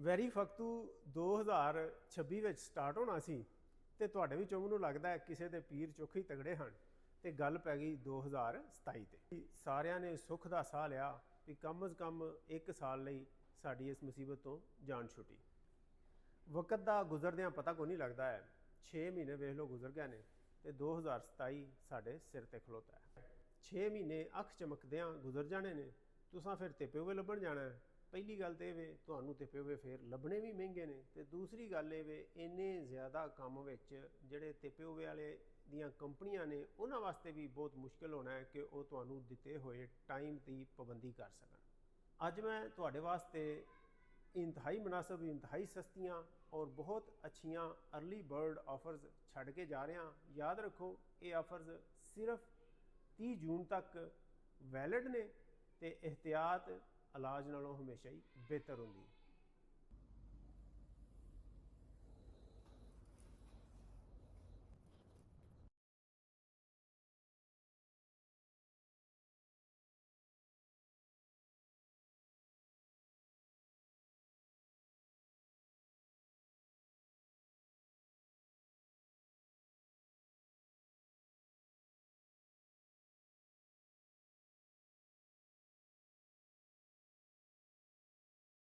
Very ਫਕਤੂ 2026 ਵਿੱਚ start ਹੋਣਾ ਸੀ ਤੇ ਤੁਹਾਡੇ ਵਿੱਚੋਂ ਮੈਨੂੰ ਲੱਗਦਾ ਹੈ ਕਿਸੇ ਦੇ ਪੀਰ ਚੁੱਖ ਹੀ ਤਗੜੇ ਹਨ ਤੇ ਗੱਲ ਪੈ ਗਈ 2027 ਤੇ। ਸਾਰਿਆਂ ਨੇ ਸੁੱਖ ਦਾ ਸਾਹ ਲਿਆ ਵੀ ਕਮ ਅਜ਼ ਕਮ 1 ਸਾਲ ਲਈ ਸਾਡੀ ਇਸ ਮੁਸੀਬਤ ਤੋਂ ਜਾਨ ਛੁੱਟੀ। ਵਕਤ ਦਾ ਗੁਜ਼ਰਦਿਆਂ ਪਤਾ ਕੋਈ ਨਹੀਂ ਲੱਗਦਾ ਹੈ, 6 ਮਹੀਨੇ ਵੇਖ ਲਓ ਗੁਜ਼ਰ ਗਏ ਨੇ ਤੇ 2027 ਸਾਡੇ ਸਿਰ ਤੇ ਖਲੋਤਾ ਹੈ। 6 ਮਹੀਨੇ ਅੱਖ ਚਮਕਦਿਆਂ ਗੁਜ਼ਰ ਜਾਣੇ ਨੇ, ਤੁਸਾਂ ਫਿਰ ਤਿਪੇ ਹੋਏ ਲੱਭਣ ਜਾਣਾ ਹੈ। ਪਹਿਲੀ ਗੱਲ ਤਾਂ ਇਹ ਵੇ ਤੁਹਾਨੂੰ ਤਿਪੇ ਹੋਏ ਫਿਰ ਲੱਭਣੇ ਵੀ ਮਹਿੰਗੇ ਨੇ, ਤੇ ਦੂਸਰੀ ਗੱਲ ਇਹ ਵੇ ਇੰਨੇ ਜ਼ਿਆਦਾ ਕੰਮ ਵਿੱਚ ਜਿਹੜੇ ਤਿਪੇ ਹੋਏ ਵਾਲੇ ਦੀਆਂ ਕੰਪਨੀਆਂ ਨੇ ਉਹਨਾਂ ਵਾਸਤੇ ਵੀ ਬਹੁਤ ਮੁਸ਼ਕਿਲ ਹੋਣਾ ਹੈ ਕਿ ਉਹ ਤੁਹਾਨੂੰ ਦਿੱਤੇ ਹੋਏ ਟਾਈਮ ਦੀ ਪਾਬੰਦੀ ਕਰ ਸਕਣ। ਅੱਜ ਮੈਂ ਤੁਹਾਡੇ ਵਾਸਤੇ ਇੰਤਹਾਈ ਮੁਨਾਸਬ, ਇੰਤਹਾਈ ਸਸਤੀਆਂ ਔਰ ਬਹੁਤ ਅੱਛੀਆਂ अर्ਲੀ ਬਰਡ ਆਫਰਜ਼ ਛੱਡ ਕੇ ਜਾ ਰਿਹਾ। ਯਾਦ ਰੱਖੋ ਇਹ ਆਫਰਜ਼ ਸਿਰਫ 30 ਜੂਨ ਤੱਕ ਵੈਲਿਡ ਨੇ ਤੇ ਇਹਤਿਆਤ ਇਲਾਜ ਨਾਲੋਂ ਹਮੇਸ਼ਾ ਹੀ ਬਿਹਤਰ ਹੁੰਦੀ ਹੈ।